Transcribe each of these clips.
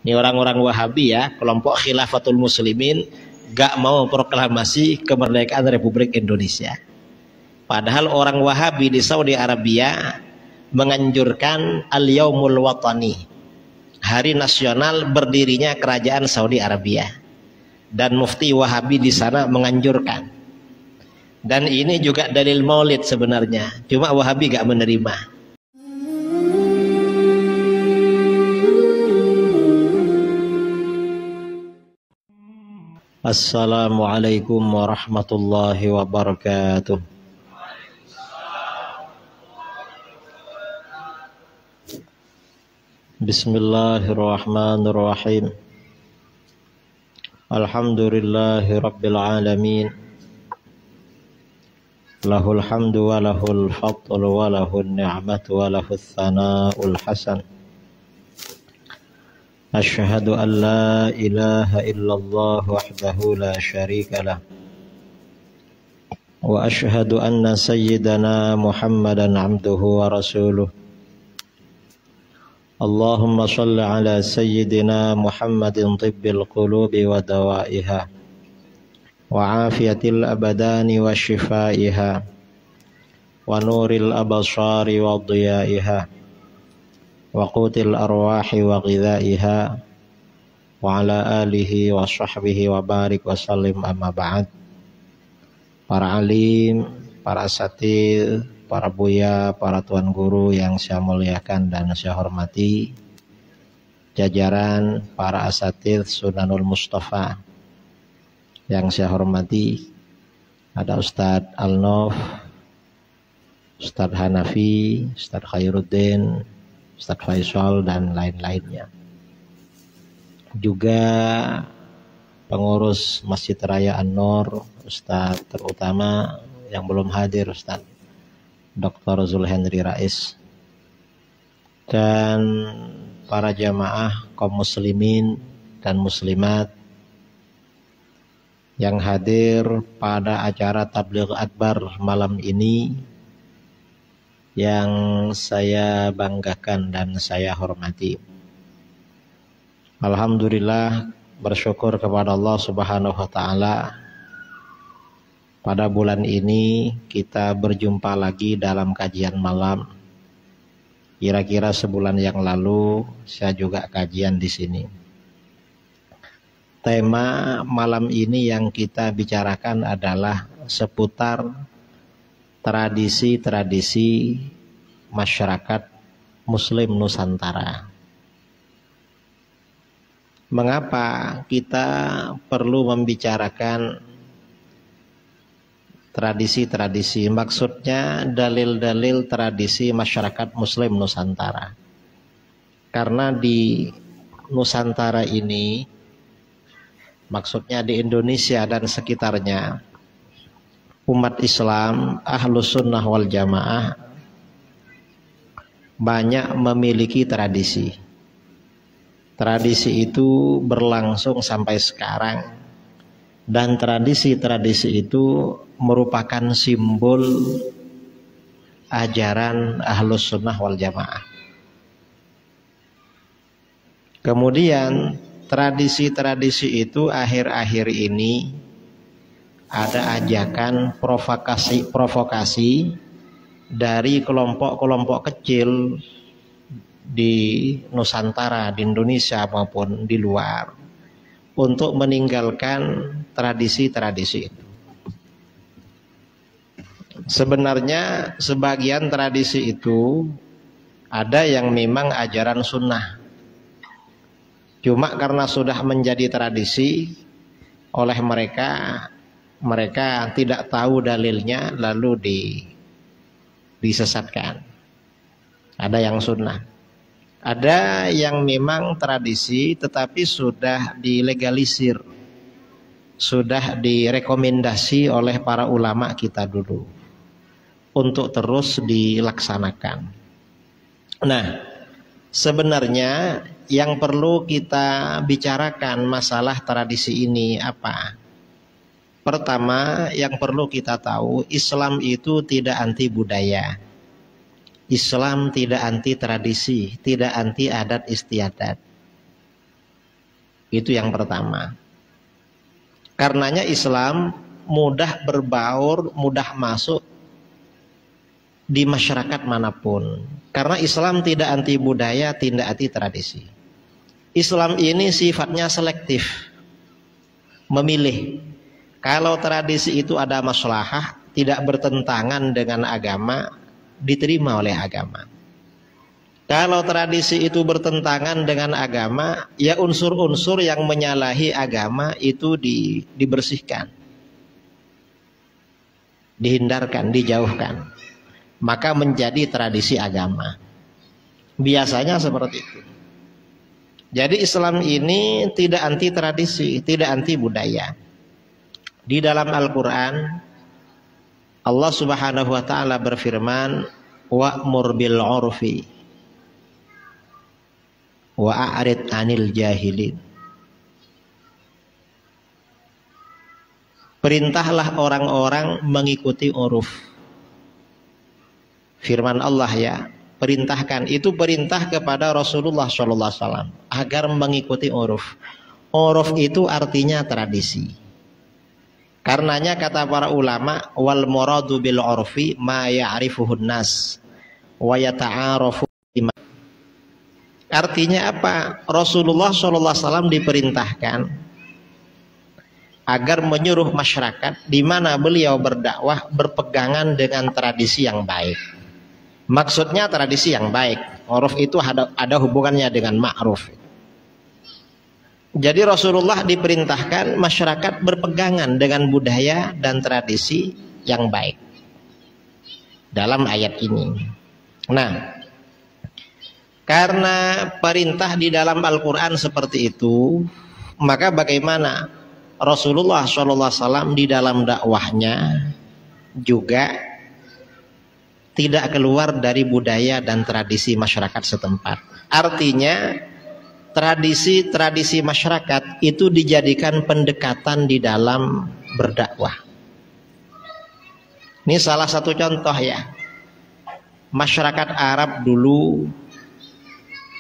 Ini orang-orang Wahabi ya, kelompok Khilafatul Muslimin, gak mau proklamasi kemerdekaan Republik Indonesia. Padahal orang Wahabi di Saudi Arabia menganjurkan Al-Yaumul Watani, hari nasional berdirinya kerajaan Saudi Arabia. Dan mufti Wahabi di sana menganjurkan. Dan ini juga dalil Maulid sebenarnya, cuma Wahabi gak menerima. Assalamualaikum warahmatullahi wabarakatuh. Bismillahirrahmanirrahim. Alhamdulillahi rabbil alamin. Lahul hamdu wa lahul fadlu wa lahul ni'matu wa lahul thana'ul hasan. Asyhadu an la ilaha illallah wahdahu la syarika lah. Wa asyhadu anna sayyidana Muhammadan abduhu wa rasuluh. Allahumma salli ala sayyidina Muhammadin tibbil qulubi wa dawaiha wa afiyatil abadani wa shifaiha wa nuril abasari wa diyaiha wa qutil arwahi wa ghidhaiha wa ala alihi wa sahbihi wa barik wa sallim, amma ba'd. Para alim, para asatidz, para buya, para tuan guru yang saya muliakan dan saya hormati, jajaran para asatidz Sunanul Mustafa yang saya hormati, ada Ustadz Al-Nof, Ustadz Hanafi, Ustadz Khairuddin, Ustadz Faisal dan lain-lainnya. Juga pengurus Masjid Raya An-Nur, Ustadz terutama yang belum hadir, Ustadz Dr. Zulhendri Rais, dan para jamaah kaum muslimin dan muslimat yang hadir pada acara Tabligh Akbar malam ini, yang saya banggakan dan saya hormati. Alhamdulillah, bersyukur kepada Allah Subhanahu wa taala, pada bulan ini kita berjumpa lagi dalam kajian malam. Kira-kira sebulan yang lalu saya juga kajian di sini. Tema malam ini yang kita bicarakan adalah seputar tradisi-tradisi masyarakat Muslim Nusantara. Mengapa kita perlu membicarakan tradisi-tradisi? Maksudnya dalil-dalil tradisi masyarakat Muslim Nusantara. Karena di Nusantara ini, maksudnya di Indonesia dan sekitarnya, umat Islam Ahlus Sunnah wal Jamaah banyak memiliki tradisi. Tradisi itu berlangsung sampai sekarang, dan tradisi-tradisi itu merupakan simbol ajaran Ahlus Sunnah wal Jamaah. Kemudian tradisi-tradisi itu akhir-akhir ini ada ajakan provokasi dari kelompok-kelompok kecil di Nusantara, di Indonesia maupun di luar, untuk meninggalkan tradisi-tradisi itu. Sebenarnya sebagian tradisi itu ada yang memang ajaran sunnah, cuma karena sudah menjadi tradisi oleh mereka tidak tahu dalilnya, lalu disesatkan. Ada yang sunnah, ada yang memang tradisi tetapi sudah dilegalisir, sudah direkomendasi oleh para ulama kita dulu untuk terus dilaksanakan. Nah, sebenarnya yang perlu kita bicarakan masalah tradisi ini apa? Pertama, yang perlu kita tahu, Islam itu tidak anti budaya. Islam tidak anti tradisi, tidak anti adat istiadat. Itu yang pertama. Karenanya Islam mudah berbaur, mudah masuk di masyarakat manapun. Karena Islam tidak anti budaya, tidak anti tradisi. Islam ini sifatnya selektif, memilih. Kalau tradisi itu ada maslahah, tidak bertentangan dengan agama, diterima oleh agama. Kalau tradisi itu bertentangan dengan agama, ya unsur-unsur yang menyalahi agama itu dibersihkan, dihindarkan, dijauhkan. Maka menjadi tradisi agama. Biasanya seperti itu. Jadi Islam ini tidak anti tradisi, tidak anti budaya. Di dalam Al-Quran, Allah Subhanahu wa ta'ala berfirman, wa'mur bil 'urfi wa a'rid 'anil jahilin. Perintahlah orang-orang mengikuti uruf. Firman Allah ya, perintahkan, itu perintah kepada Rasulullah SAW agar mengikuti uruf. Uruf itu artinya tradisi. Karenanya kata para ulama, wal muradu bil urfi ma ya'rifuhun nas wa yata'arafu. Artinya apa? Rasulullah SAW diperintahkan agar menyuruh masyarakat di mana beliau berdakwah berpegangan dengan tradisi yang baik. Maksudnya tradisi yang baik. Uruf itu ada hubungannya dengan ma'ruf. Jadi Rasulullah diperintahkan masyarakat berpegangan dengan budaya dan tradisi yang baik dalam ayat ini. Nah, karena perintah di dalam Al-Quran seperti itu, maka bagaimana Rasulullah SAW di dalam dakwahnya juga tidak keluar dari budaya dan tradisi masyarakat setempat. Artinya tradisi-tradisi masyarakat itu dijadikan pendekatan di dalam berdakwah. Ini salah satu contoh ya. Masyarakat Arab dulu,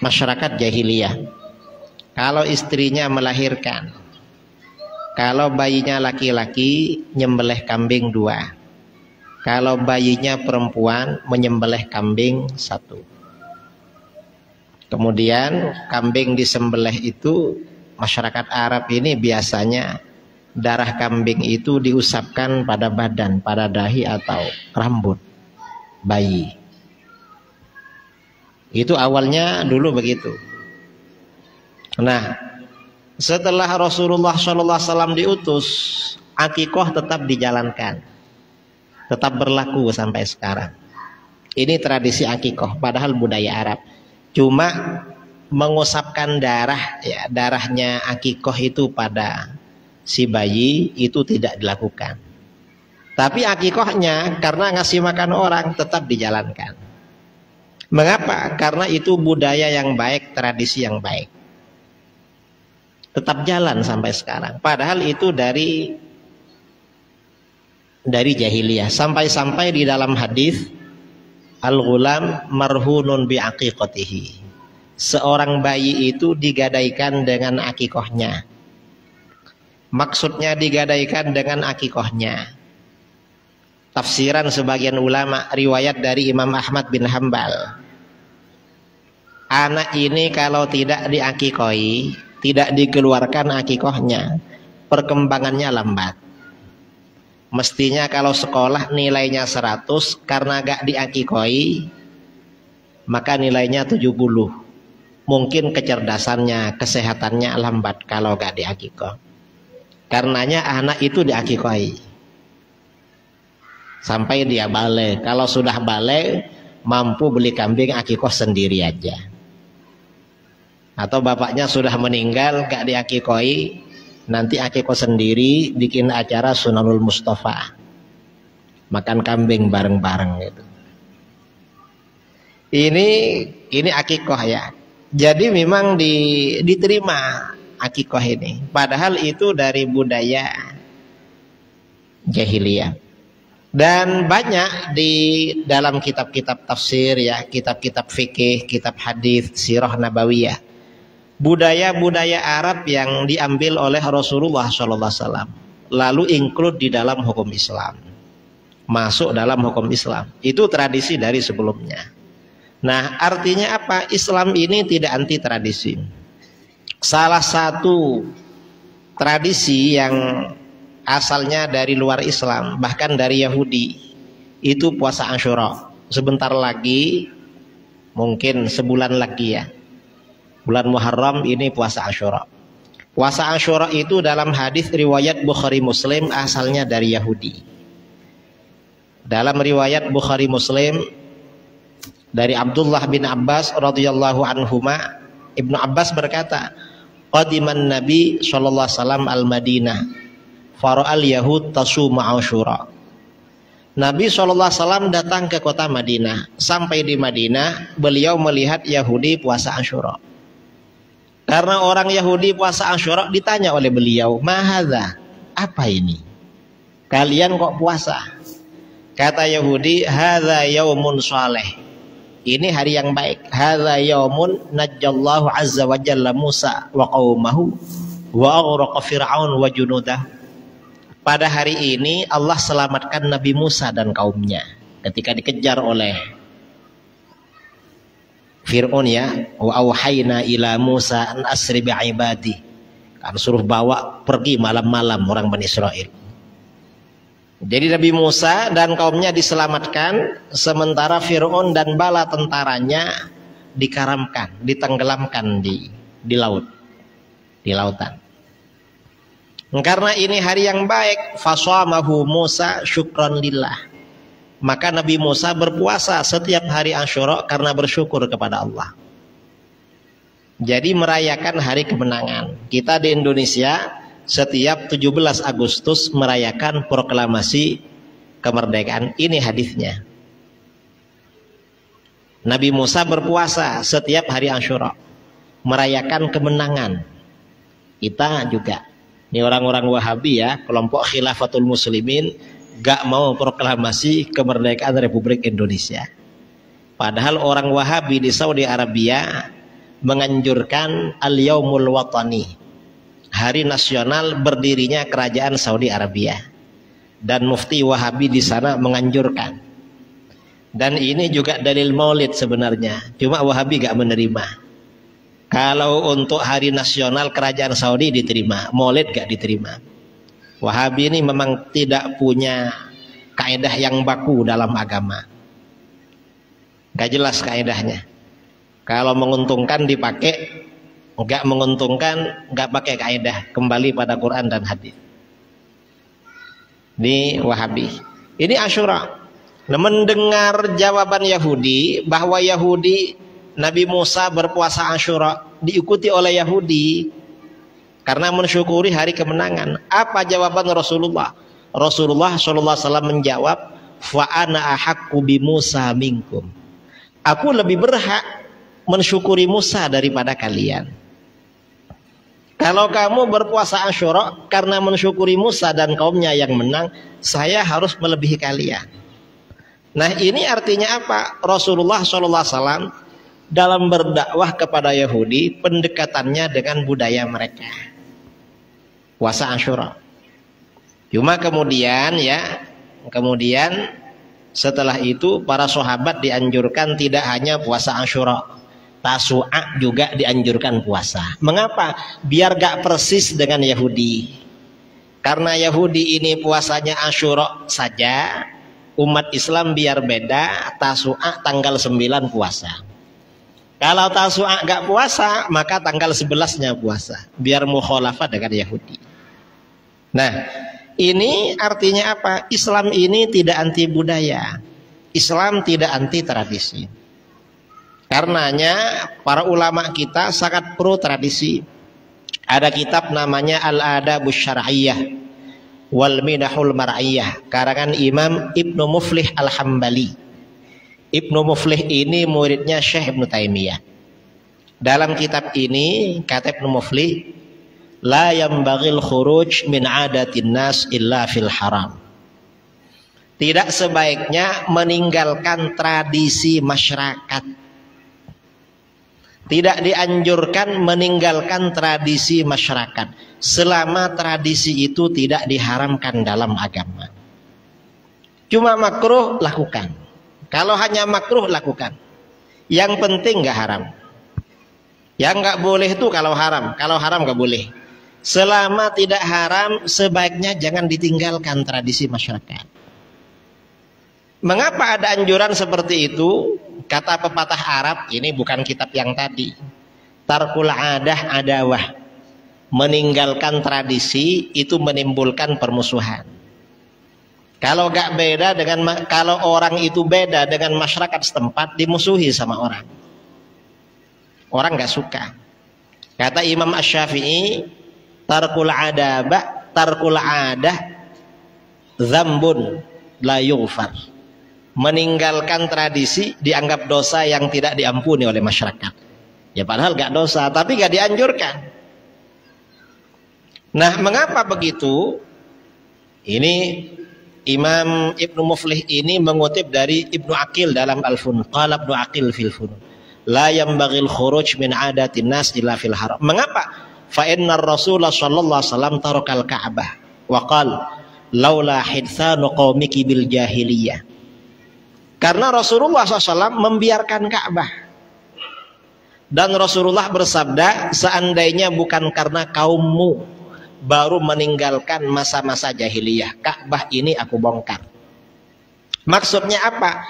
masyarakat jahiliyah, kalau istrinya melahirkan, kalau bayinya laki-laki nyembelih kambing 2, kalau bayinya perempuan menyembelih kambing 1. Kemudian kambing disembelih itu, masyarakat Arab ini biasanya darah kambing itu diusapkan pada badan, pada dahi atau rambut bayi. Itu awalnya dulu begitu. Nah, setelah Rasulullah SAW diutus, akikoh tetap dijalankan, tetap berlaku sampai sekarang. Ini tradisi akikoh, padahal budaya Arab. Cuma mengusapkan darah, ya, darahnya akikoh itu pada si bayi itu tidak dilakukan. Tapi akikohnya karena ngasih makan orang tetap dijalankan. Mengapa? Karena itu budaya yang baik, tradisi yang baik. Tetap jalan sampai sekarang. Padahal itu dari jahiliyah. Sampai-sampai di dalam hadis, al-ghulam marhunun bi aqiqatihi. Seorang bayi itu digadaikan dengan akikohnya. Maksudnya digadaikan dengan akikohnya. Tafsiran sebagian ulama, riwayat dari Imam Ahmad bin Hambal. Anak ini kalau tidak diakikoi, tidak dikeluarkan akikohnya, perkembangannya lambat. Mestinya kalau sekolah nilainya 100, karena gak diakikoi maka nilainya 70. Mungkin kecerdasannya, kesehatannya lambat kalau gak diakikoh. Karenanya anak itu diakikoi sampai dia balik. Kalau sudah balik, mampu beli kambing akikoh sendiri aja. Atau bapaknya sudah meninggal gak diakikoi, nanti akikoh sendiri, bikin acara Sunanul Mustafa, makan kambing bareng-bareng gitu. Ini akikoh ya. Jadi memang diterima akikoh ini. Padahal itu dari budaya jahiliyah. Dan banyak di dalam kitab-kitab tafsir ya, kitab-kitab fikih, kitab hadis, sirah nabawiyah, budaya-budaya Arab yang diambil oleh Rasulullah SAW, lalu include di dalam hukum Islam, masuk dalam hukum Islam. Itu tradisi dari sebelumnya. Nah, artinya apa? Islam ini tidak anti tradisi. Salah satu tradisi yang asalnya dari luar Islam, bahkan dari Yahudi, itu puasa Asyura. Sebentar lagi, mungkin sebulan lagi ya, bulan Muharram ini puasa Asyura. Puasa Asyura itu dalam hadis riwayat Bukhari Muslim asalnya dari Yahudi. Dalam riwayat Bukhari Muslim dari Abdullah bin Abbas radhiyallahu anhuma, Ibnu Abbas berkata, qadiman Nabi sallallahu alaihi wasallam al-Madinah fara'al yahud tasuma Asyura. Nabi SAW datang ke kota Madinah. Sampai di Madinah, beliau melihat Yahudi puasa Asyura. Karena orang Yahudi puasa Asyura, ditanya oleh beliau, mahadza, apa ini? Kalian kok puasa? Kata Yahudi, hadza yaumun shalih. Ini hari yang baik. Hadza yaumun najjallahu azza wa jalla Musa wa qaumahu wa aghraqa Fir'aun wa junudahu. Pada hari ini Allah selamatkan Nabi Musa dan kaumnya ketika dikejar oleh Fir'aun ya. Wa auhayna ila Musa an asri bi ibadi. Kan suruh bawa pergi malam-malam orang Bani Israel. Jadi Nabi Musa dan kaumnya diselamatkan, sementara Fir'aun dan bala tentaranya dikaramkan, ditenggelamkan di laut, di lautan. Karena ini hari yang baik, fasamahu Musa syukran lillah. Maka Nabi Musa berpuasa setiap hari Asyura karena bersyukur kepada Allah. Jadi merayakan hari kemenangan. Kita di Indonesia setiap 17 Agustus merayakan proklamasi kemerdekaan. Ini hadisnya. Nabi Musa berpuasa setiap hari Asyura, merayakan kemenangan. Kita juga. Ini orang-orang Wahabi ya, kelompok Khilafatul Muslimin, gak mau proklamasi kemerdekaan Republik Indonesia. Padahal orang Wahabi di Saudi Arabia menganjurkan Al-Yaumul Watani, hari nasional berdirinya kerajaan Saudi Arabia. Dan mufti Wahabi di sana menganjurkan. Dan ini juga dalil maulid sebenarnya, cuma Wahabi gak menerima. Kalau untuk hari nasional kerajaan Saudi diterima, maulid gak diterima. Wahabi ini memang tidak punya kaidah yang baku dalam agama. Gak jelas kaidahnya. Kalau menguntungkan dipakai, gak menguntungkan gak pakai kaidah, kembali pada Quran dan hadis. Ini Wahabi. Ini Asyura. Nah, mendengar jawaban Yahudi bahwa Yahudi Nabi Musa berpuasa Asyura diikuti oleh Yahudi karena mensyukuri hari kemenangan. Apa jawaban Rasulullah? Rasulullah SAW menjawab, fa ana ahaqqu bi Musa minkum. Aku lebih berhak mensyukuri Musa daripada kalian. Kalau kamu berpuasa Asyura karena mensyukuri Musa dan kaumnya yang menang, saya harus melebihi kalian. Nah, ini artinya apa? Rasulullah SAW dalam berdakwah kepada Yahudi, pendekatannya dengan budaya mereka, puasa Asyura. Cuma kemudian setelah itu para sahabat dianjurkan tidak hanya puasa Asyura, Tasu'a juga dianjurkan puasa. Mengapa? Biar gak persis dengan Yahudi. Karena Yahudi ini puasanya Asyura saja, umat Islam biar beda, Tasu'a tanggal 9 puasa. Kalau Tasu'a gak puasa, maka tanggal 11-nya puasa, biar mukhalafah dengan Yahudi. Nah, ini artinya apa? Islam ini tidak anti budaya, Islam tidak anti tradisi. Karenanya para ulama kita sangat pro tradisi. Ada kitab namanya Al-Adabus Syar'iyyah wal Minahul Mar'iyyah, karangan Imam Ibnu Muflih Al-Hambali. Ibnu Muflih ini muridnya Syekh Ibnu Taimiyah. Dalam kitab ini kata Ibnu Muflih, la yambaghil khuruj min adatin nas illa fil haram. Tidak sebaiknya meninggalkan tradisi masyarakat Tidak dianjurkan meninggalkan tradisi masyarakat selama tradisi itu tidak diharamkan dalam agama. Cuma makruh, lakukan. Kalau hanya makruh, lakukan. Yang penting nggak haram. Yang nggak boleh itu kalau haram nggak boleh. Selama tidak haram, sebaiknya jangan ditinggalkan tradisi masyarakat. Mengapa ada anjuran seperti itu? Kata pepatah Arab, ini bukan kitab yang tadi. Tarkul adah adawah. Meninggalkan tradisi itu menimbulkan permusuhan. Kalau orang itu beda dengan masyarakat setempat, dimusuhi sama orang. Orang nggak suka. Kata Imam Asy-Syafi'i, tarkul adah dzambun la yughfar. Meninggalkan tradisi dianggap dosa yang tidak diampuni oleh masyarakat. Ya padahal gak dosa, tapi gak dianjurkan. Nah, mengapa begitu? Ini Imam Ibnu Muflih ini mengutip dari Ibnu Aqil dalam Al-Funun. Qala Ibnu Aqil fil Funun, la yanbaghil khuruj min adatin nas illa fil haram. Mengapa? Fa innar Rasulullah sallallahu alaihi wasallam tarakal Ka'bah wa qala laula hitsanu qaumiki bil jahiliyah. Karena Rasulullah SAW membiarkan Ka'bah. Dan Rasulullah bersabda, seandainya bukan karena kaummu baru meninggalkan masa-masa jahiliyah, Ka'bah ini aku bongkar. Maksudnya apa?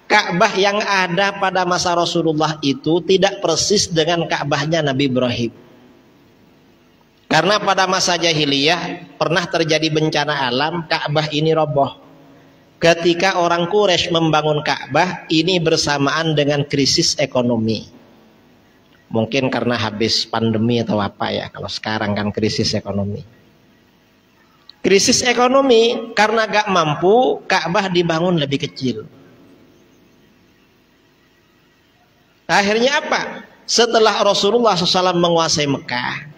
Ka'bah yang ada pada masa Rasulullah itu tidak persis dengan Ka'bahnya Nabi Ibrahim. Karena pada masa jahiliyah pernah terjadi bencana alam, Ka'bah ini roboh. Ketika orang Quraisy membangun Ka'bah, ini bersamaan dengan krisis ekonomi. Mungkin karena habis pandemi atau apa ya, kalau sekarang kan krisis ekonomi. Krisis ekonomi karena gak mampu, Ka'bah dibangun lebih kecil. Akhirnya apa? Setelah Rasulullah SAW menguasai Mekah,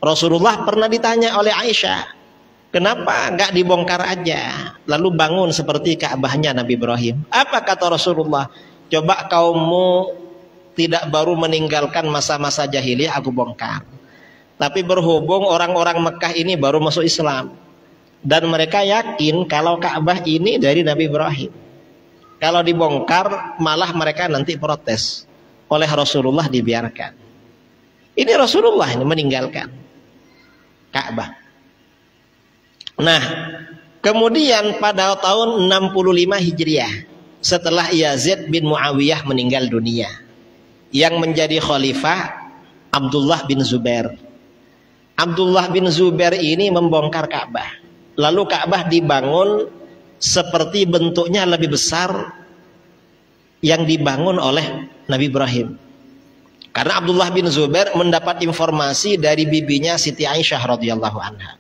Rasulullah pernah ditanya oleh Aisyah, kenapa nggak dibongkar aja, lalu bangun seperti Ka'bahnya Nabi Ibrahim? Apa kata Rasulullah? Coba kaummu tidak baru meninggalkan masa-masa jahiliyah, aku bongkar. Tapi berhubung orang-orang Mekah ini baru masuk Islam, dan mereka yakin kalau Ka'bah ini dari Nabi Ibrahim. Kalau dibongkar, malah mereka nanti protes. Oleh Rasulullah dibiarkan. Ini Rasulullah ini meninggalkan Ka'bah. Nah, kemudian pada tahun 65 Hijriah, setelah Yazid bin Muawiyah meninggal dunia, yang menjadi khalifah Abdullah bin Zubair. Abdullah bin Zubair ini membongkar Ka'bah. Lalu Ka'bah dibangun seperti bentuknya lebih besar yang dibangun oleh Nabi Ibrahim. Karena Abdullah bin Zubair mendapat informasi dari bibinya Siti Aisyah radhiyallahu anha.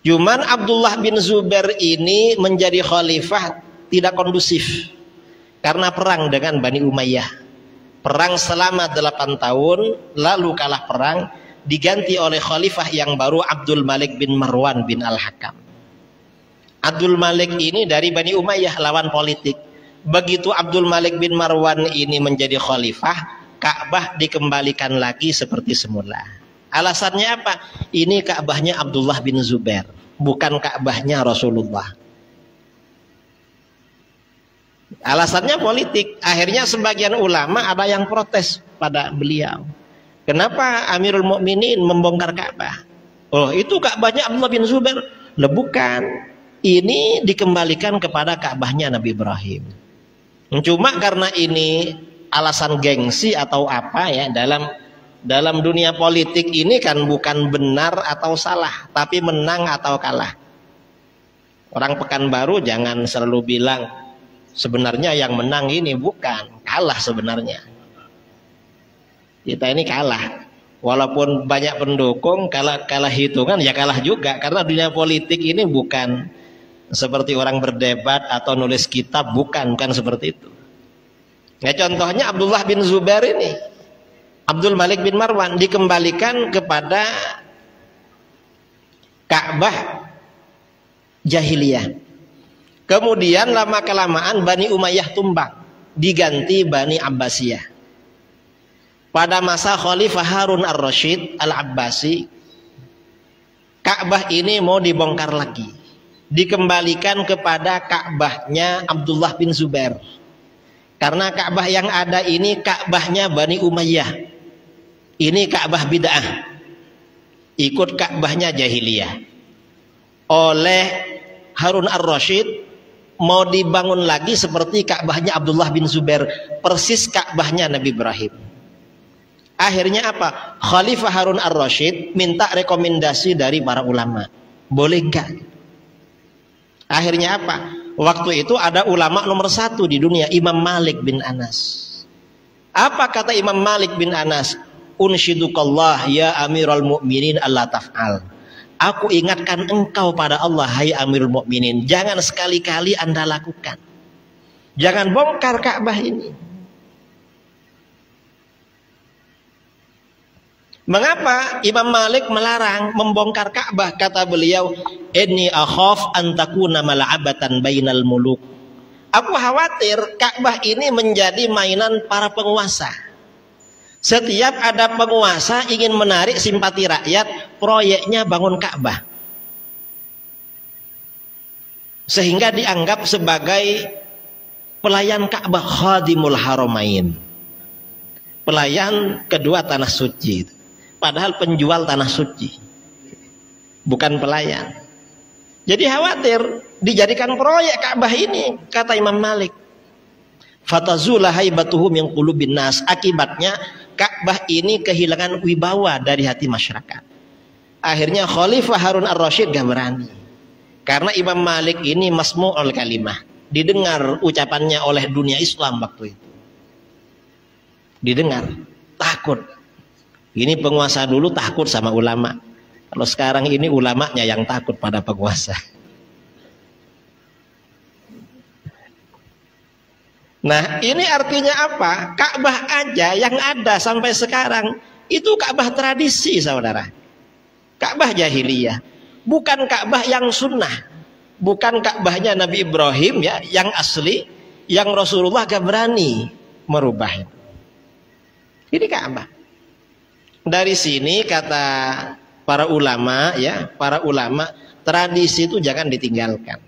Cuman Abdullah bin Zubair ini menjadi khalifah tidak kondusif karena perang dengan Bani Umayyah. Perang selama 8 tahun, lalu kalah perang, diganti oleh khalifah yang baru Abdul Malik bin Marwan bin Al-Hakam. Abdul Malik ini dari Bani Umayyah, lawan politik. Begitu Abdul Malik bin Marwan ini menjadi khalifah, Ka'bah dikembalikan lagi seperti semula. Alasannya apa? Ini Ka'bahnya Abdullah bin Zubair, bukan Ka'bahnya Rasulullah. Alasannya politik. Akhirnya sebagian ulama ada yang protes pada beliau. Kenapa Amirul Mukminin membongkar Ka'bah? Oh, itu Ka'bahnya Abdullah bin Zubair. Lah bukan. Ini dikembalikan kepada Ka'bahnya Nabi Ibrahim. Cuma karena ini alasan gengsi atau apa ya, dalam dunia politik ini kan bukan benar atau salah, tapi menang atau kalah. Orang Pekanbaru jangan selalu bilang sebenarnya yang menang ini, bukan, kalah sebenarnya. Kita ini kalah. Walaupun banyak pendukung, kalah hitungan ya kalah juga. Karena dunia politik ini bukan seperti orang berdebat atau nulis kitab, bukan seperti itu. Ya, contohnya Abdullah bin Zubair ini, Abdul Malik bin Marwan dikembalikan kepada Ka'bah jahiliyah. Kemudian lama kelamaan Bani Umayyah tumbang, diganti Bani Abbasiyah. pada masa Khalifah Harun ar-Rasyid al-Abbasi, Ka'bah ini mau dibongkar lagi, dikembalikan kepada Ka'bahnya Abdullah bin Zubair. Karena Ka'bah yang ada ini Ka'bahnya Bani Umayyah. Ini Ka'bah bid'ah, ikut Ka'bahnya jahiliyah. Oleh Harun ar-Rasyid mau dibangun lagi seperti Ka'bahnya Abdullah bin Zubair, persis Ka'bahnya Nabi Ibrahim. Akhirnya apa? Khalifah Harun ar-Rasyid minta rekomendasi dari para ulama, boleh enggak? Akhirnya apa? Waktu itu ada ulama nomor 1 di dunia, Imam Malik bin Anas. Apa kata Imam Malik bin Anas? Unsyidukallah ya Amirul Mukminin Allah taf'al. Aku ingatkan engkau pada Allah, hai Amirul Mukminin, jangan sekali-kali Anda lakukan. Jangan bongkar Ka'bah ini. Mengapa Imam Malik melarang membongkar Ka'bah? Kata beliau, inni akhaf an takuna mal'abatan bainal muluk. Aku khawatir Ka'bah ini menjadi mainan para penguasa. Setiap ada penguasa ingin menarik simpati rakyat, proyeknya bangun Ka'bah, sehingga dianggap sebagai pelayan Ka'bah, khadimul haramain, pelayan kedua tanah suci. Padahal penjual tanah suci, bukan pelayan. Jadi khawatir dijadikan proyek Ka'bah ini, kata Imam Malik. Fatazula haibatuhum yang qulubin nas. Akibatnya Ka'bah ini kehilangan wibawa dari hati masyarakat. Akhirnya Khalifah Harun ar-Rasyid gak berani. Karena Imam Malik ini masmu'ul kalimah, didengar ucapannya oleh dunia Islam waktu itu. Didengar, takut. Ini penguasa dulu takut sama ulama. Kalau sekarang ini ulamanya yang takut pada penguasa. Nah, ini artinya apa? Ka'bah aja yang ada sampai sekarang itu Ka'bah tradisi, saudara. Ka'bah jahiliyah, bukan Ka'bah yang sunnah, bukan Ka'bahnya Nabi Ibrahim ya, yang asli, yang Rasulullah gak berani merubah. Ini Ka'bah. Dari sini kata para ulama ya, para ulama, tradisi itu jangan ditinggalkan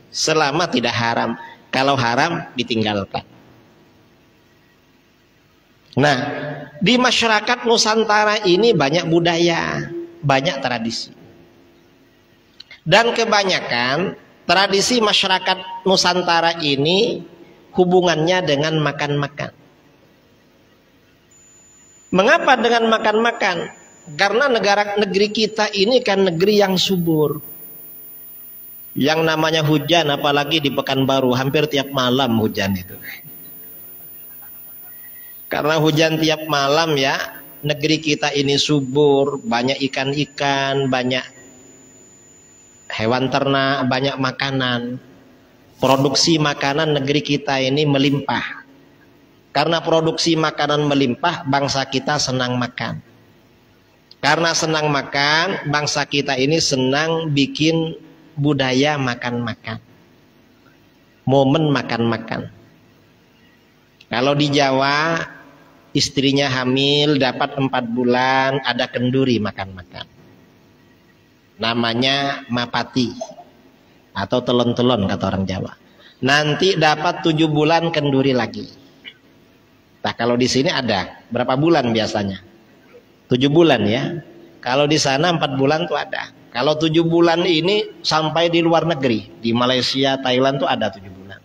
selama tidak haram. Kalau haram ditinggalkan. Nah, di masyarakat Nusantara ini banyak budaya, banyak tradisi. Dan kebanyakan tradisi masyarakat Nusantara ini hubungannya dengan makan-makan. Mengapa dengan makan-makan? Karena negeri kita ini kan negeri yang subur. Yang namanya hujan, apalagi di Pekanbaru, hampir tiap malam hujan itu. Karena hujan tiap malam ya, negeri kita ini subur, banyak ikan-ikan, banyak hewan ternak, banyak makanan. Produksi makanan negeri kita ini melimpah. Karena produksi makanan melimpah, bangsa kita senang makan. Karena senang makan, bangsa kita ini senang bikin budaya makan-makan, momen makan-makan. Kalau di Jawa, istrinya hamil dapat 4 bulan, ada kenduri makan-makan, namanya mapati atau telon-telon kata orang Jawa. Nanti dapat 7 bulan kenduri lagi. Nah, kalau di sini ada berapa bulan biasanya? 7 bulan ya. Kalau di sana 4 bulan tuh ada. Kalau 7 bulan ini sampai di luar negeri, di Malaysia, Thailand tuh ada 7 bulan.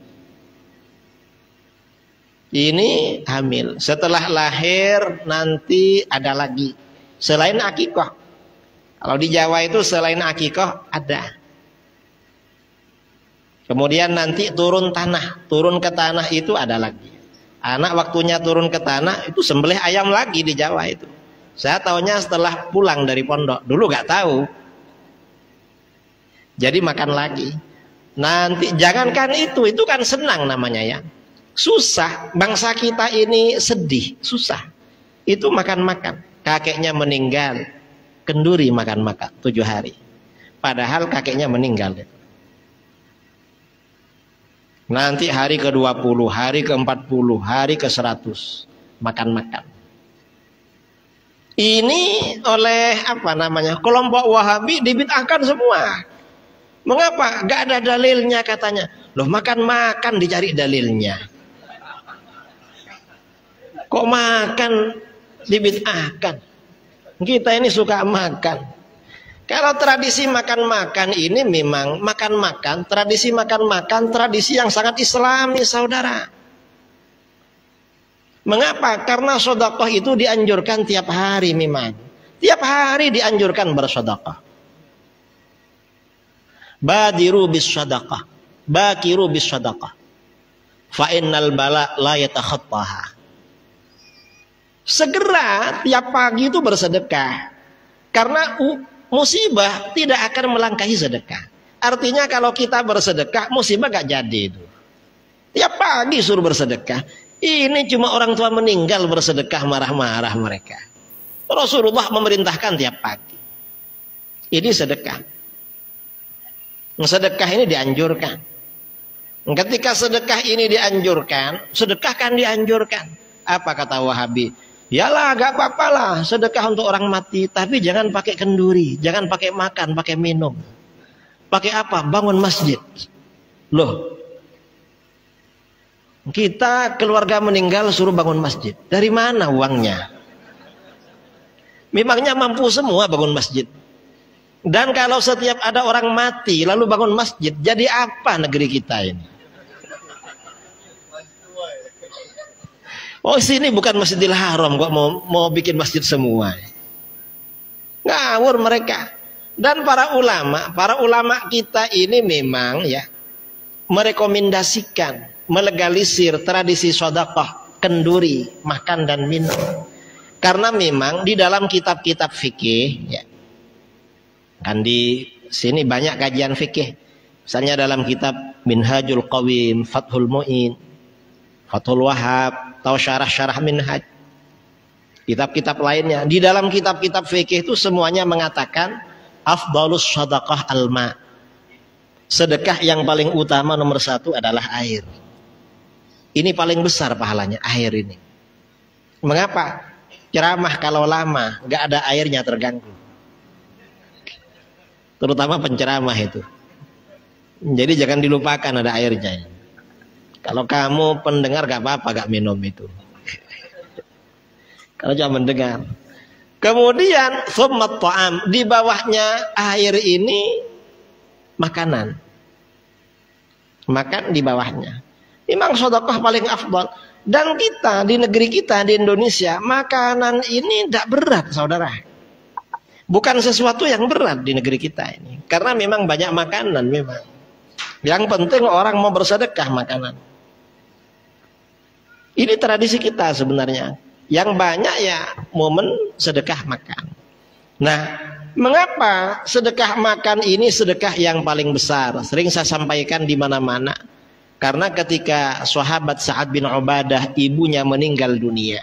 Ini hamil. Setelah lahir nanti ada lagi. Selain akikah. Kalau di Jawa itu selain akikah ada. Kemudian nanti turun tanah. Turun ke tanah itu ada lagi. Anak waktunya turun ke tanah itu sembelih ayam lagi di Jawa itu. Saya tahunya setelah pulang dari pondok. Dulu gak tahu. Jadi makan lagi. Nanti jangankan itu kan senang namanya ya. Susah, bangsa kita ini sedih, susah. Itu makan-makan. Kakeknya meninggal, kenduri makan-makan 7 hari. Padahal kakeknya meninggal. Nanti hari ke-20, hari ke-40, hari ke-100 makan-makan. Ini oleh apa namanya, kelompok Wahabi dibid'ahkan semua. Mengapa? Gak ada dalilnya katanya. Loh, makan-makan dicari dalilnya. Kok makan dibid'ahkan? Kita ini suka makan. Kalau tradisi makan-makan ini memang makan-makan, tradisi makan-makan, tradisi yang sangat islami, saudara. Mengapa? Karena sedekah itu dianjurkan tiap hari memang. Tiap hari dianjurkan bersedekah. Badiru bis sedekah, bakiru bis sedekah. Fa innal bala la yatakhattaha. Segera tiap pagi itu bersedekah. Karena musibah tidak akan melangkahi sedekah. Artinya kalau kita bersedekah, musibah gak jadi itu. Tiap pagi suruh bersedekah. Ini cuma orang tua meninggal bersedekah marah-marah mereka. Rasulullah memerintahkan tiap pagi. Ini sedekah. Sedekah ini dianjurkan. Ketika sedekah ini dianjurkan, sedekah kan dianjurkan. Apa kata Wahabi? Yalah, gak apa-apa lah sedekah untuk orang mati, tapi jangan pakai kenduri, jangan pakai makan, pakai minum. Pakai apa? Bangun masjid. Loh, kita keluarga meninggal suruh bangun masjid. Dari mana uangnya? Memangnya mampu semua bangun masjid? Dan kalau setiap ada orang mati lalu bangun masjid, jadi apa negeri kita ini? Oh, sini bukan Masjidil Haram kok mau bikin masjid semua. Ngawur mereka. Dan para ulama kita ini memang ya merekomendasikan, melegalisir tradisi sedekah, kenduri, makan dan minum. Karena memang di dalam kitab-kitab fikih ya, kan di sini banyak kajian fikih. Misalnya dalam kitab Minhajul Qawim, Fathul Mu'in, Fathul Wahhab, atau syarah-syarah Minhaj, kitab-kitab lainnya. Di dalam kitab-kitab fikih itu semuanya mengatakan afdalus shadaqah alma. Sedekah yang paling utama nomor satu adalah air. Ini paling besar pahalanya, air ini. Mengapa? Ceramah kalau lama, gak ada airnya terganggu. Terutama penceramah itu. Jadi jangan dilupakan ada airnya. Kalau kamu pendengar gak apa-apa gak minum itu. Kalau cuma mendengar. Kemudian thummat ta'am, di bawahnya air ini makanan. Makan di bawahnya. Memang sedekah paling afdal. Dan kita di negeri kita di Indonesia, makanan ini tidak berat, saudara. Bukan sesuatu yang berat di negeri kita ini. Karena memang banyak makanan memang. Yang penting orang mau bersedekah makanan. Ini tradisi kita sebenarnya. Yang banyak ya momen sedekah makan. Nah, mengapa sedekah makan ini sedekah yang paling besar? Sering saya sampaikan di mana-mana. Karena ketika sahabat Sa'ad bin Ubadah ibunya meninggal dunia,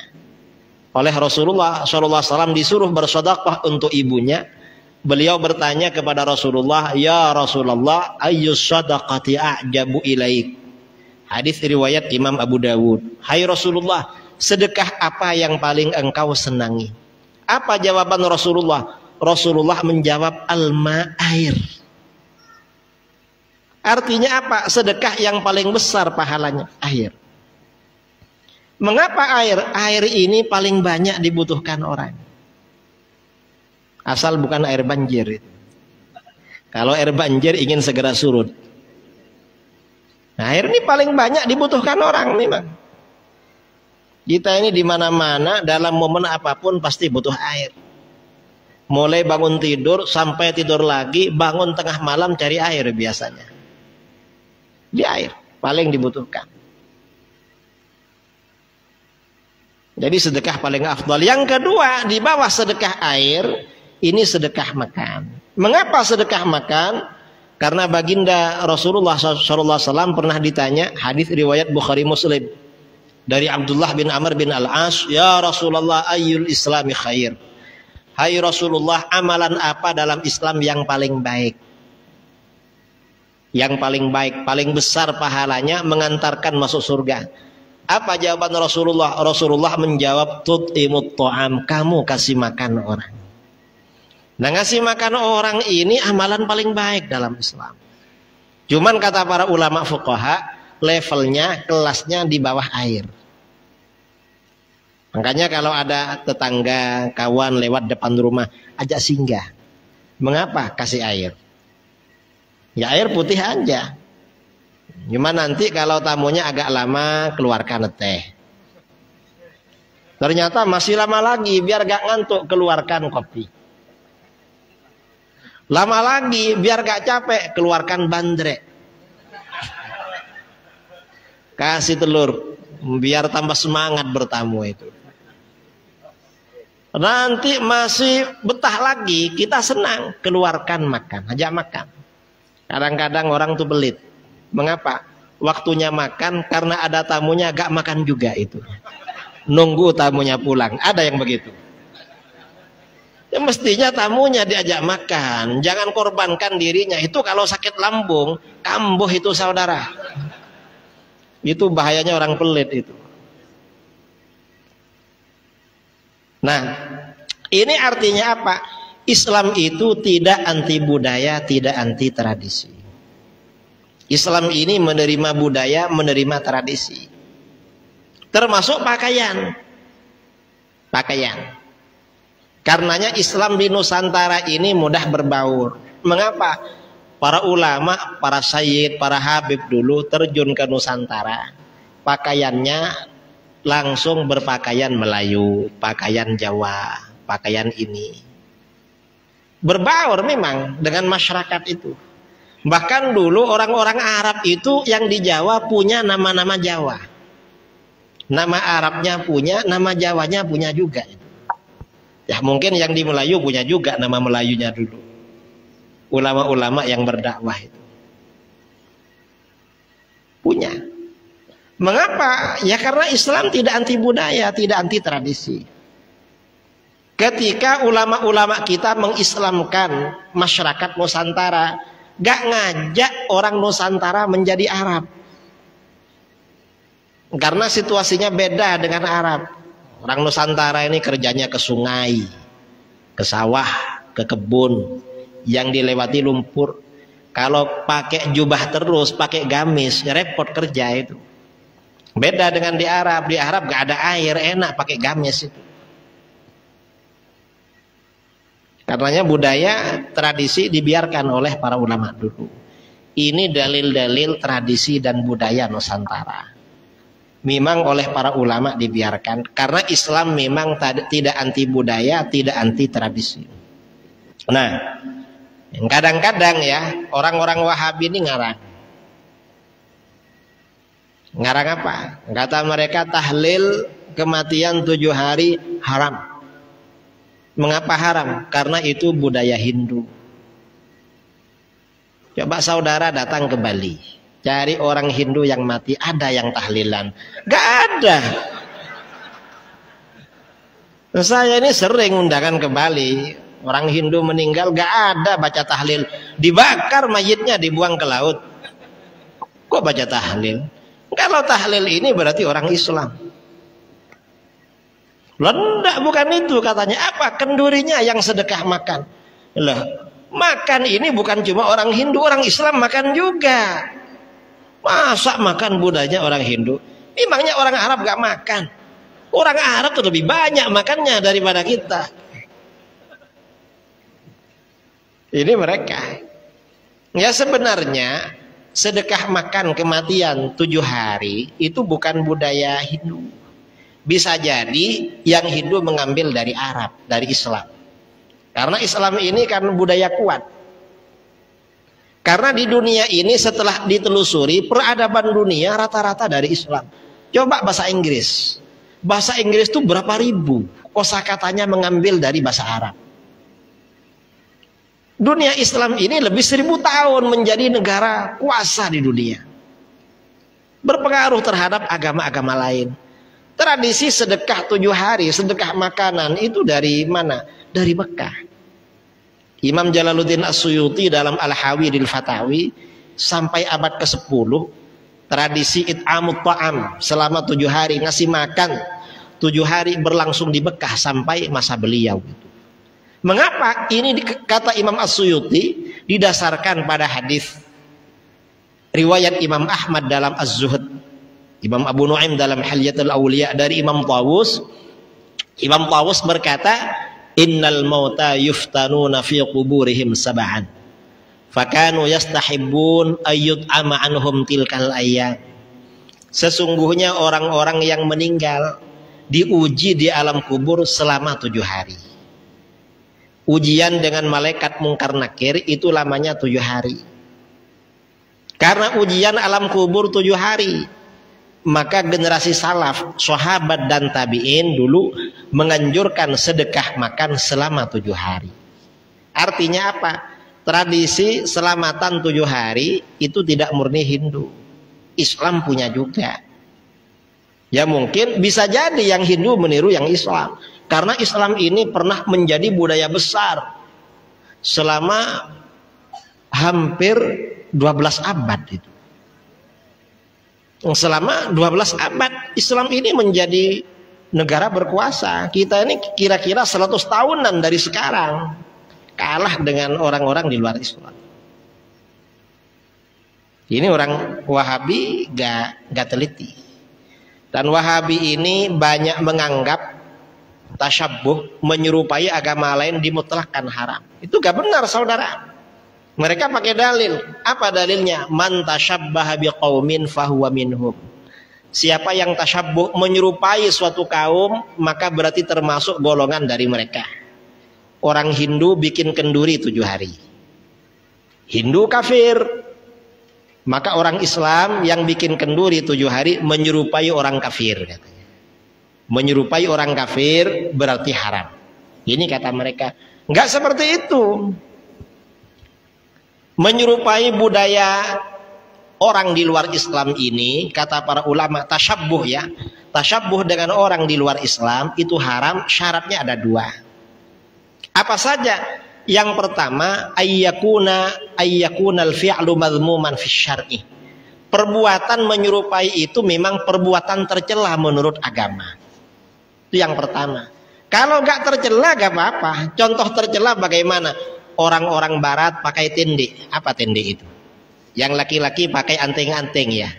oleh Rasulullah SAW disuruh bersedekah untuk ibunya. Beliau bertanya kepada Rasulullah, "Ya Rasulullah, ayyus sadaqati a'jabu ilaik?" Hadis riwayat Imam Abu Dawud. Hai Rasulullah, sedekah apa yang paling engkau senangi? Apa jawaban Rasulullah? Rasulullah menjawab, alma, air. Artinya apa? Sedekah yang paling besar pahalanya, air. Mengapa air? Air ini paling banyak dibutuhkan orang. Asal bukan air banjir. Kalau air banjir ingin segera surut. Nah, air ini paling banyak dibutuhkan orang memang. Kita ini di mana-mana dalam momen apapun pasti butuh air. Mulai bangun tidur sampai tidur lagi, bangun tengah malam cari air biasanya. Di air paling dibutuhkan. Jadi sedekah paling afdal. Yang kedua, di bawah sedekah air, ini sedekah makan. Mengapa sedekah makan? Karena baginda Rasulullah SAW pernah ditanya, hadis riwayat Bukhari Muslim dari Abdullah bin Amr bin Al-As, "Ya Rasulullah, ayyul islami khair?" Hai Rasulullah, amalan apa dalam Islam yang paling baik? Yang paling baik, paling besar pahalanya, mengantarkan masuk surga. Apa jawaban Rasulullah? Rasulullah menjawab, tut'imut ta'am, kamu kasih makan orang. Nah, ngasih makan orang ini amalan paling baik dalam Islam. Cuman kata para ulama fuqaha, levelnya, kelasnya di bawah air. Makanya kalau ada tetangga, kawan lewat depan rumah, ajak singgah. Mengapa? Kasih air. Ya air putih aja. Cuma nanti kalau tamunya agak lama, keluarkan teh. Ternyata masih lama lagi, biar gak ngantuk, keluarkan kopi. Lama lagi, biar gak capek, keluarkan bandrek. Kasih telur, biar tambah semangat bertamu itu. Nanti masih betah lagi, kita senang, keluarkan makan, ajak makan. Kadang-kadang orang tuh belit. Mengapa? Waktunya makan, karena ada tamunya gak makan juga itu. Nunggu tamunya pulang, ada yang begitu. Ya mestinya tamunya diajak makan, jangan korbankan dirinya. Itu kalau sakit lambung, kambuh itu saudara. Itu bahayanya orang pelit itu. Nah, ini artinya apa? Islam itu tidak anti budaya, tidak anti tradisi. Islam ini menerima budaya, menerima tradisi. Termasuk pakaian. Pakaian. Karenanya Islam di Nusantara ini mudah berbaur. Mengapa? Para ulama, para sayyid, para habib dulu terjun ke Nusantara. Pakaiannya langsung berpakaian Melayu, pakaian Jawa, pakaian ini. Berbaur memang dengan masyarakat itu. Bahkan dulu orang-orang Arab itu yang di Jawa punya nama-nama Jawa. Nama Arabnya punya, nama Jawanya punya juga. Ya mungkin yang di Melayu punya juga nama Melayunya dulu. Ulama-ulama yang berdakwah itu punya. Mengapa? Ya karena Islam tidak anti budaya, tidak anti tradisi. Ketika ulama-ulama kita mengislamkan masyarakat Nusantara, gak ngajak orang Nusantara menjadi Arab. Karena situasinya beda dengan Arab. Orang Nusantara ini kerjanya ke sungai, ke sawah, ke kebun, yang dilewati lumpur. Kalau pakai jubah terus, pakai gamis, repot kerja itu. Beda dengan di Arab. Di Arab gak ada air, enak pakai gamis itu. Karenanya budaya, tradisi dibiarkan oleh para ulama dulu. Ini dalil-dalil tradisi dan budaya Nusantara. Memang oleh para ulama dibiarkan. Karena Islam memang tidak anti budaya, tidak anti tradisi. Nah, kadang-kadang ya, orang-orang Wahabi ini ngarang. Ngarang apa? Kata mereka tahlil kematian 7 hari haram. Mengapa haram? Karena itu budaya Hindu. Coba saudara datang ke Bali, cari orang Hindu yang mati, ada yang tahlilan? Gak ada. Saya ini sering undangan ke Bali, orang Hindu meninggal gak ada baca tahlil. Dibakar mayitnya, dibuang ke laut. Kok baca tahlil? Kalau tahlil ini berarti orang Islam. Lendak bukan itu katanya. Apa? Kendurinya yang sedekah makan. Loh, makan ini bukan cuma orang Hindu, orang Islam makan juga. Masa makan budaya orang Hindu? Memangnya orang Arab gak makan? Orang Arab tuh lebih banyak makannya daripada kita. Ini mereka. Ya sebenarnya sedekah makan kematian 7 hari itu bukan budaya Hindu. Bisa jadi yang Hindu mengambil dari Arab, dari Islam. Karena Islam ini kan budaya kuat. Karena di dunia ini setelah ditelusuri, peradaban dunia rata-rata dari Islam. Coba bahasa Inggris. Bahasa Inggris itu berapa ribu kosakatanya mengambil dari bahasa Arab. Dunia Islam ini lebih 1000 tahun menjadi negara kuasa di dunia. Berpengaruh terhadap agama-agama lain. Tradisi sedekah 7 hari, sedekah makanan itu dari mana? Dari Mekah. Imam Jalaluddin As-Suyuti dalam Al-Hawidil Fatawi sampai abad ke-10 tradisi it'amut ta'am selama 7 hari, ngasih makan 7 hari berlangsung di Mekah sampai masa beliau. Mengapa? Ini kata Imam As-Suyuti didasarkan pada hadis riwayat Imam Ahmad dalam Az-Zuhd, Imam Abu Nuaim dalam Hilyatul Auliya dari Imam Tawus. Imam Tawus berkata, innal mauta yuftanuna fi quburihim sab'an fakanu yastahibbun ayyut'ama anhum tilkal ayyam. Sesungguhnya orang-orang yang meninggal diuji di alam kubur selama 7 hari. Ujian dengan malaikat mungkar nakir itu lamanya 7 hari. Karena ujian alam kubur 7 hari, maka generasi salaf, sahabat dan tabi'in dulu menganjurkan sedekah makan selama 7 hari. Artinya apa? Tradisi selamatan 7 hari itu tidak murni Hindu. Islam punya juga. Ya mungkin bisa jadi yang Hindu meniru yang Islam. Karena Islam ini pernah menjadi budaya besar selama hampir 12 abad itu. Selama 12 abad Islam ini menjadi negara berkuasa. Kita ini kira-kira 100 tahunan dari sekarang kalah dengan orang-orang di luar Islam. Ini orang Wahabi gak teliti. Dan Wahabi ini banyak menganggap tasyabbuh, menyerupai agama lain dimutlakkan haram. Itu gak benar, saudara. Mereka pakai dalil. Apa dalilnya? Man tasyabbaha biqaumin fahuwa minhum. Siapa yang tasyabbuh, menyerupai suatu kaum, maka berarti termasuk golongan dari mereka. Orang Hindu bikin kenduri 7 hari. Hindu kafir. Maka orang Islam yang bikin kenduri 7 hari menyerupai orang kafir, katanya. Menyerupai orang kafir berarti haram. Ini kata mereka. Enggak seperti itu. Menyerupai budaya orang di luar Islam ini, kata para ulama, tasyabbuh ya. Tasyabbuh dengan orang di luar Islam itu haram, syaratnya ada 2. Apa saja? Yang pertama, ayyakunal fi'lu madhmuman fi syar'i. Perbuatan menyerupai itu memang perbuatan tercela menurut agama. Itu yang pertama. Kalau gak tercela gak apa-apa. Contoh tercela bagaimana? Orang-orang barat pakai tende. Apa tende itu? Yang laki-laki pakai anting-anting ya.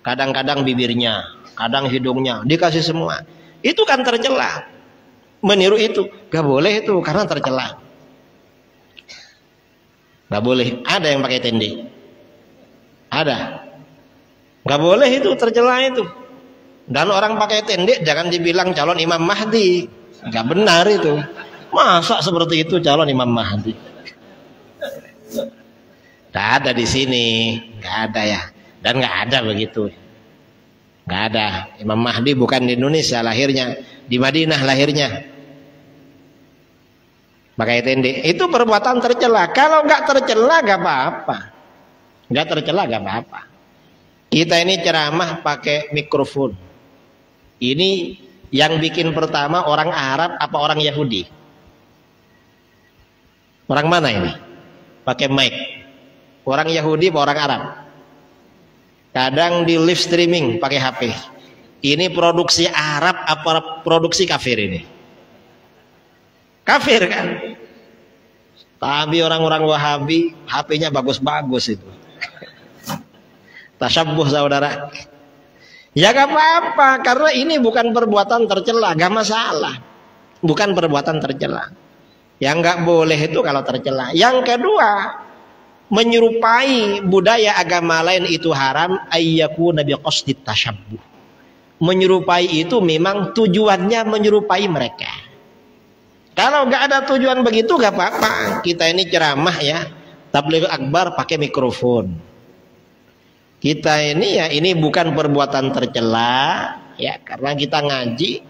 Kadang-kadang bibirnya, kadang hidungnya, dikasih semua. Itu kan tercela. Meniru itu gak boleh itu karena tercela. Gak boleh. Ada yang pakai tende? Ada. Gak boleh itu, tercela itu. Dan orang pakai tende jangan dibilang calon Imam Mahdi. Gak benar itu. Masa seperti itu calon Imam Mahdi? Gak ada di sini. Gak ada ya. Dan gak ada begitu. Gak ada. Imam Mahdi bukan di Indonesia lahirnya. Di Madinah lahirnya. Pakai tende. Itu perbuatan tercela. Kalau gak tercela gak apa-apa. Gak tercela gak apa-apa. Kita ini ceramah pakai mikrofon. Ini yang bikin pertama orang Arab apa orang Yahudi? Orang mana ini? Pakai mic. Orang Yahudi apa orang Arab? Kadang di live streaming pakai HP. Ini produksi Arab apa produksi kafir ini? Kafir kan? Tapi orang-orang Wahabi HP-nya bagus-bagus itu. Tasyabbuh saudara. Ya gak apa-apa, karena ini bukan perbuatan tercela, gak masalah. Bukan perbuatan tercela. Yang gak boleh itu kalau tercela. Yang kedua, menyerupai budaya agama lain itu haram, ayyakuna biqasdit tasyabbuh. Menyerupai itu memang tujuannya menyerupai mereka. Kalau gak ada tujuan begitu gak apa-apa. Kita ini ceramah ya, tabligh akbar pakai mikrofon. Kita ini ya ini bukan perbuatan tercela ya karena kita ngaji.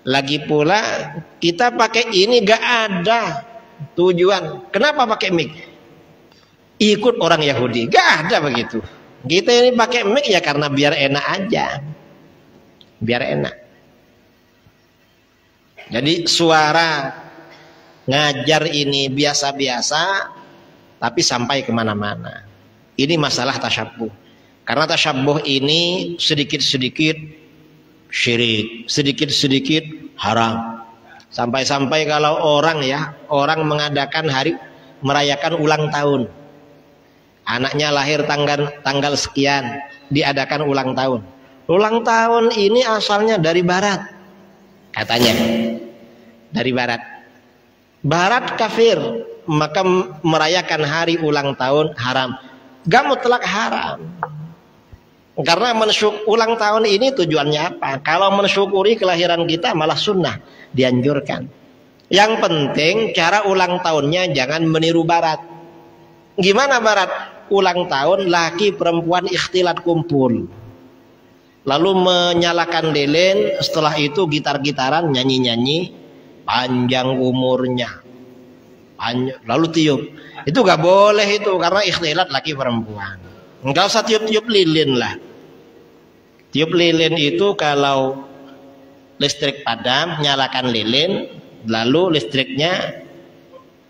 Lagi pula kita pakai ini gak ada tujuan. Kenapa pakai mic? Ikut orang Yahudi. Gak ada begitu. Kita ini pakai mic ya karena biar enak aja. Biar enak. Jadi suara ngajar ini biasa-biasa tapi sampai kemana-mana. Ini masalah tasyabbuh. Karena tasyabbuh ini sedikit-sedikit syirik, sedikit-sedikit haram. Sampai-sampai kalau orang mengadakan merayakan ulang tahun. Anaknya lahir tanggal sekian, diadakan ulang tahun. Ulang tahun ini asalnya dari barat. Katanya dari barat. Barat kafir, maka merayakan hari ulang tahun haram. Gak mutlak haram. Karena ulang tahun ini tujuannya apa? Kalau mensyukuri kelahiran kita malah sunnah, dianjurkan. Yang penting cara ulang tahunnya jangan meniru barat. Gimana barat? Ulang tahun laki perempuan ikhtilat kumpul. Lalu menyalakan lilin, setelah itu gitar-gitaran, nyanyi-nyanyi, panjang umurnya, lalu tiup. Itu gak boleh itu, karena ikhtilat laki perempuan. Enggak usah tiup-tiup lilin lah. Tiup lilin itu kalau listrik padam, nyalakan lilin, lalu listriknya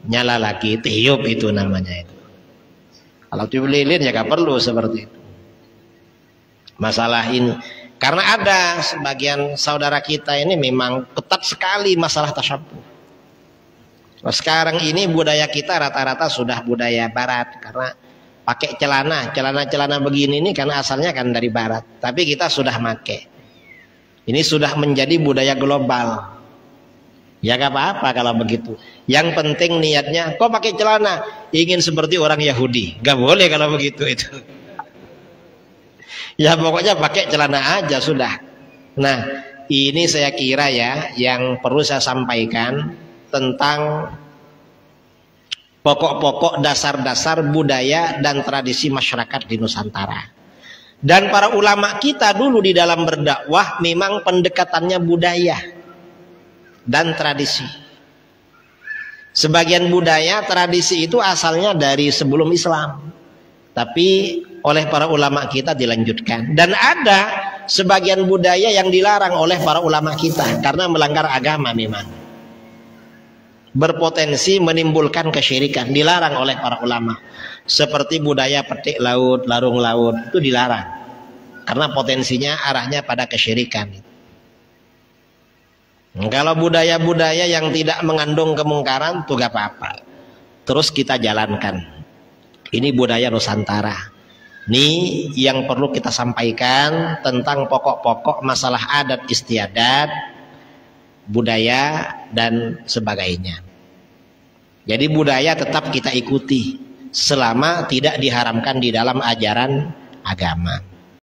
nyala lagi, tiup itu namanya itu. Kalau tiup lilin ya gak perlu seperti itu. Masalah ini karena ada sebagian saudara kita ini memang ketat sekali masalah tasyabbuh. Sekarang ini budaya kita rata-rata sudah budaya barat, karena pakai celana begini ini karena asalnya kan dari barat, tapi kita sudah make. Ini sudah menjadi budaya global. Ya gak apa-apa kalau begitu. Yang penting niatnya, kok pakai celana ingin seperti orang Yahudi, gak boleh kalau begitu itu. Ya pokoknya pakai celana aja sudah. Nah, ini saya kira ya yang perlu saya sampaikan tentang pokok-pokok dasar-dasar budaya dan tradisi masyarakat di Nusantara. Dan para ulama kita dulu di dalam berdakwah memang pendekatannya budaya dan tradisi. Sebagian budaya tradisi itu asalnya dari sebelum Islam, tapi oleh para ulama kita dilanjutkan. Dan ada sebagian budaya yang dilarang oleh para ulama kita karena melanggar agama, memang berpotensi menimbulkan kesyirikan, dilarang oleh para ulama. Seperti budaya petik laut, larung laut, itu dilarang karena potensinya arahnya pada kesyirikan. Kalau budaya-budaya yang tidak mengandung kemungkaran itu gak apa-apa, terus kita jalankan. Ini budaya Nusantara. Ini yang perlu kita sampaikan tentang pokok-pokok masalah adat istiadat, budaya dan sebagainya. Jadi budaya tetap kita ikuti selama tidak diharamkan di dalam ajaran agama.